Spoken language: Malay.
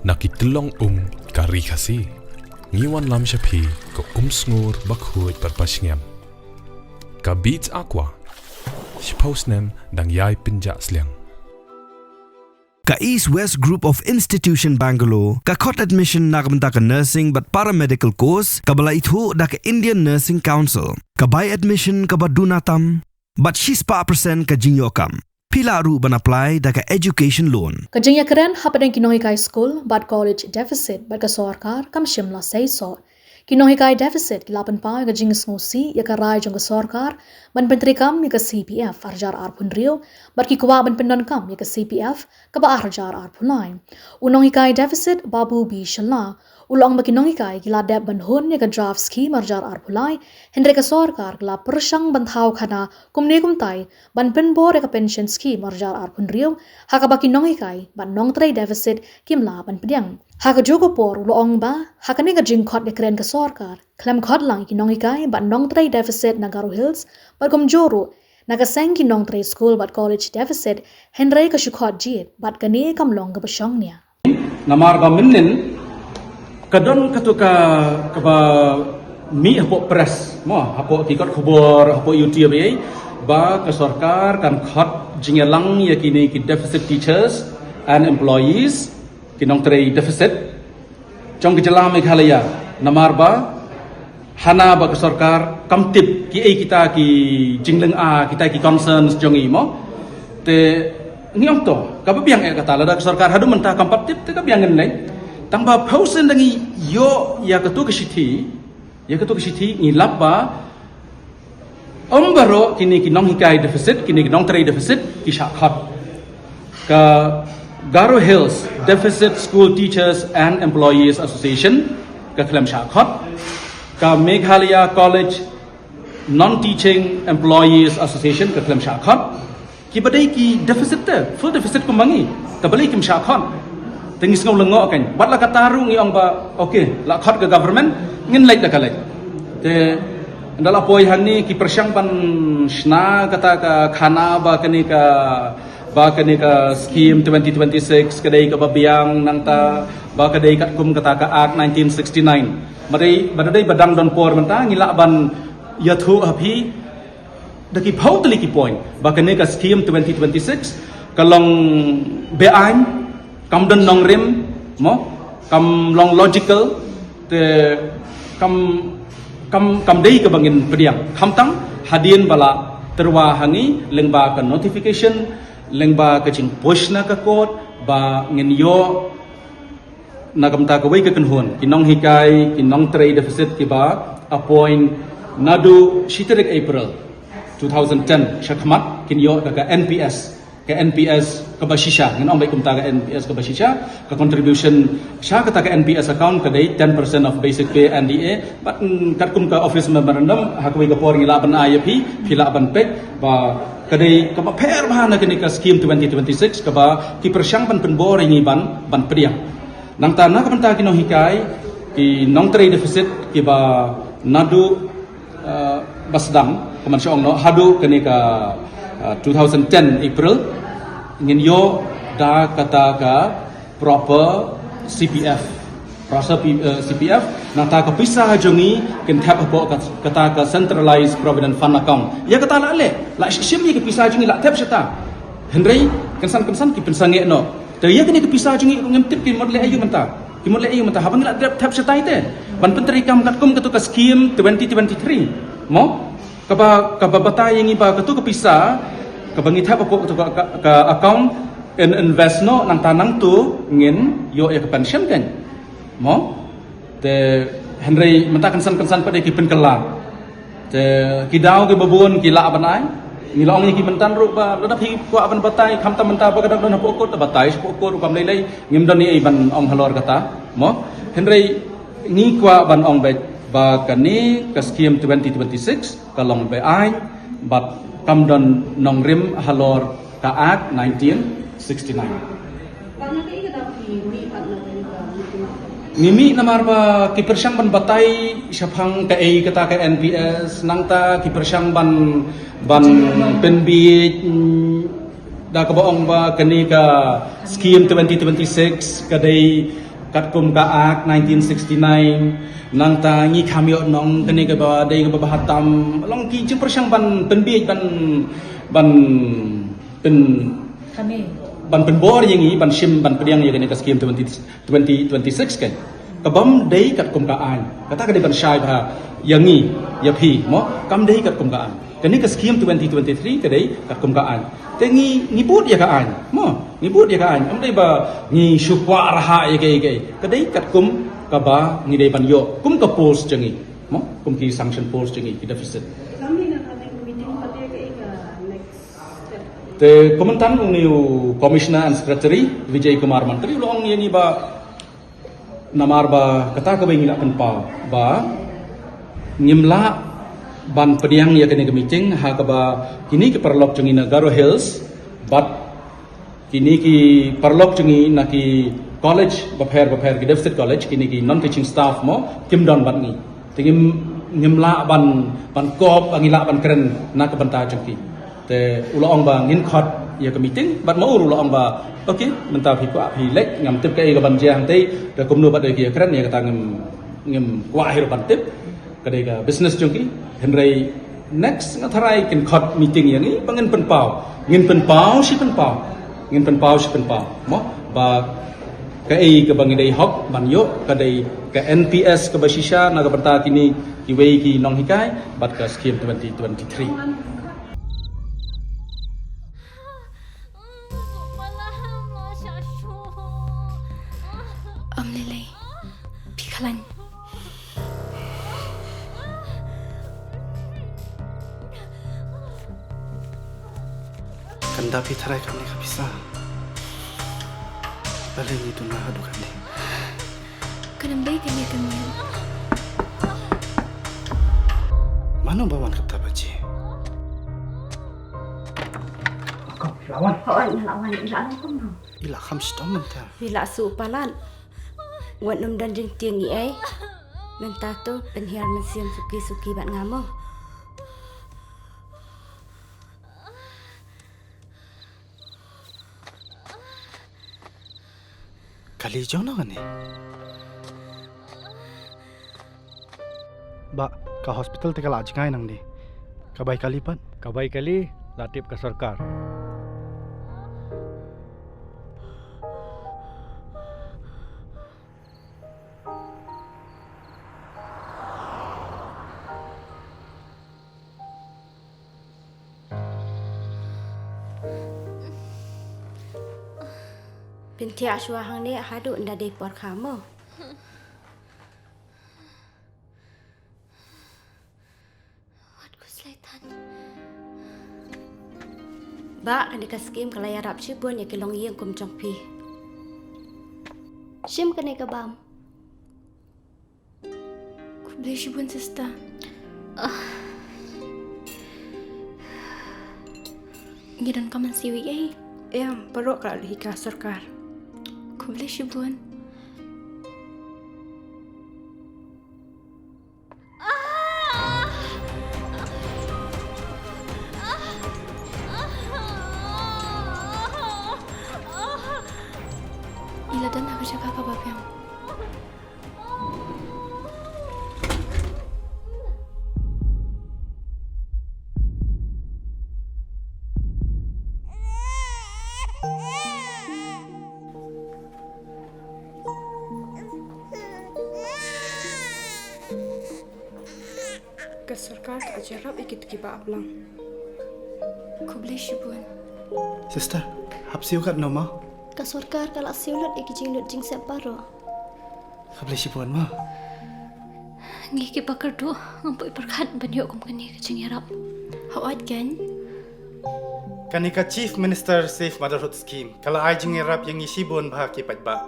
Nakitulong kari kasi. Ngiwan lam siya pi ko sngur bakhuit parpasngem. Ka beats aqua. Si postnem dang yai pinja sliang. Ka East West Group of Institution Bangalore, ka kot admission nakamta ka nursing but paramedical course, ka bala itu da ka Indian Nursing Council, ka buy admission ka badunatam, but she's pa percent ka jinyokam. Pila ru ban apply da ka education loan. Kajingya keren hapadang kinohikai school but college deficit but ka sarkar kam shimla say so. Kinohikai deficit kilapan pa ka jing ngosi ya ka rai jong ka sarkar ban pentri kam ya ka CPF arjar arpun rio but ki kwa ban pendon kam ya ka CPF ka ba arjar arpun lain. Unohikai deficit babu bi shala ulong ba kinohikai kila deb ban hun ya ka draft scheme arjar arpulai hendre ka sarkar kila persang ban thau khana kumne kumtai ban penbor ya ka pension scheme arjar arpun rio haka ba kinohikai ban nong tray deficit kimla ban pediang. Haka jogo por ulong ba haka ne ka jing khot ya keren ka sarkar klem khot lang kinohikai ban nong tray deficit Nagaru Hills but kum joro naga seng kinong tray school but college deficit hendre ka shukhot jit but kane kam long ka basang niya. Namar ba minin kadon katuka kaba mi hapo press mo hapo tikot khobor hapo YouTube ai ba ka sarkar kan khat jingelang yakini ki deficit teachers and employees kinong tray deficit jong kejala Meghalaya namar ba hana ba ka sarkar kamtip ki ai kita ki jingleng a kita ki concerns jong i mo te ngiong to ka biang e kata la ka sarkar hadu mentah kampatip te ka biang ngai tamba pausen dangi yo ya ketu kesithi ni labba ombaro kini kinong hikai deficit kini kinong tray deficit kisha khat ka Garo Hills Deficit School Teachers and Employees Association ka klem sha khat ka Meghalaya College Non-Teaching Employees Association ka klem sha khat ki badai ki deficit te full deficit kumbangi tabali kim sha khat tengis ngau lengo kan bat la kataru ngi ong ba okey la khat ke government ngin like la kalai te ndala poi hani ki persyang pan shna kata ka khana ba kani ka scheme 2026 kadai ka babiang nang ta ba kadai kat kum kata ka act 1969 mari badai badang don por menta ngila ban yathu hapi daki pautli ki point ba kani ka scheme 2026 kalong beain kam don nong rim mo kam long logical te kam dei ke bangin pediang kam tang hadien bala terwa hangi lengba ka notification lengba ka ching push na ka code ba ngin yo na kam ta ka wei ka kanhun kinong hikai kinong tray deficit ki ba appoint nadu shiterik April 2010 shakmat kin yo ka NPS ke NPS ke basisha ngin ong bai kum ta ka NPS ke basisha ka contribution sha ka ta ka NPS account ka dai 10% of basic pay NDA but kat kum ka office memorandum hakwi ka por ngila ban IAP phila ban pek ba ka dai ka ba pher ba na kini ka scheme 2026 ka ba ki persyang ban penbor ngi ban priang nang ta na ka ban ta kinong hikai ki nong tray deficit ki ba nadu basdam kaman syong no hadu kini ka 2010 April ingin yo da kata ka proper CPF CPF nang ta ka pisah jongi ken tap apo kata ka centralized provident fund account ya kata la le la sim ye ka pisah jongi la tap seta hendrei kensan ki pensange no te ya kini ka pisah jongi ngem tip ki modle ayu menta habang la tap seta ite ban penteri kam kat kum katu ka scheme 2023 mo kaba batai yang iba ketu kepisa kabangi tap apa ke account invest no nang tanang tu ngin yo ya ke pension kan mo te Henry mentakan san pada ki penkelar te kidau ke babun kila abanai ngilong ni ki mentan ru ba lo hi ko aban batai kham ta menta ba kadang don pokot batai pokot kam lei ngim don ni ban ong halor kata mo Henry ngi kwa ban ong bet ba kani ka scheme 2026 kalong be ai bat kam don nong rim halor ka act 1969 Mimi namar ba ki persyang ban batai syapang ka ai kata ka NPS nang ta ki persyang ban penbi da ka baong ba kani ka scheme 2026 kadai kat kum ka ak 1969 nang ta ngi khamyo nong kene ke ba dei ke ba hatam long ki chung persang ban penbiej ban pen คาเม ban penbor yang ni ban shim ban pediang yang kene ka skim 2026 kan ka bam dei kat kum ka an kata ka dei ban shai ba yang ni ya phi mo kam dei kat kum ka an kene ka skim 2023 ka dei kat kum ka an te ngi bút ya ka an mo ngi bút ya ka an am dei ba ngi shukwa raha ya ke ka dei kat kum ka ba ngi dei ban yo kum ka post jangi mo kum ki sanction post jangi ki deficit Kami nak ada meeting pada ke next step. te komentan uniu commissioner and secretary Vijay Kumar Mantri long yani ba namar ba kata ka bengi lapan pa ba ngimla ban pediang ya kene meeting ha ka ba kini ki perlok jungi na Garo Hills but kini ki perlok jungi na ki college ba pher ki deficit college kini ki non teaching staff mo kim don bat ni tingim ngimla ban kop angila ban kren na ka banta jengki te ulo ong ba ngin khot ya ka meeting bat mo ulo ong ba okay menta phi kwa phi lek ngam tip ka e ka ban jang te da kumno bat de ki kren ya ka ta ngim kwa hir ban tip ka de ka business jengki henry next ngatharai kin khot meeting yang ni pangin pen pau ngin pen pau si pen pau ngin pen pau si pen pau mo ba ka e ka bang dei hok ban yo ka dei ka NPS ka basisha na ka banta kini ki wei ki nong hikai bat ka skim 2023 Lele, pikalan. Kanda pitharai kamne ka bisa. Bale ni tu na hadu kamne. Kenambay kami kami. Mano bawan kata baci. Lawan ilan ko mo. Ila kham stom menta. Bila su palan. Wan num dan jeng tiang ni ai. Menta tu penhiar mensiam suki-suki bat ngamo. Kali jono kan ni. Ba ka hospital te kala ajkai nang ni. Kabai kali pan. Kabai kali latip ke sarkar. Binti aswa hang ni hadu nda de por khamo. Wat ko selaitan. Ba kan dekat skim kalaya rap cibun ya kilong yeng kum chong pi. Shim kanay ka bam. Kublay shibun sista. Ngidan ka man siwi ay. Em perok kalau hika sarkar. Kublay shibun. Iladan ako siya kakababiyang. Ke sarkar tak jarab ikit kiba aplang. Kublay shibun. Sister, hapsi ukat no ma. Kasorkar kala siulat ikijing lut jing separo. Kabli sipuan ma. Ngiki pakardo ngampoy perkat banyo kum kani kajing yarap. Hawat kan? Kanika Chief Minister Safe Motherhood Scheme. Kala ajing rap yang isibon bahaki patba.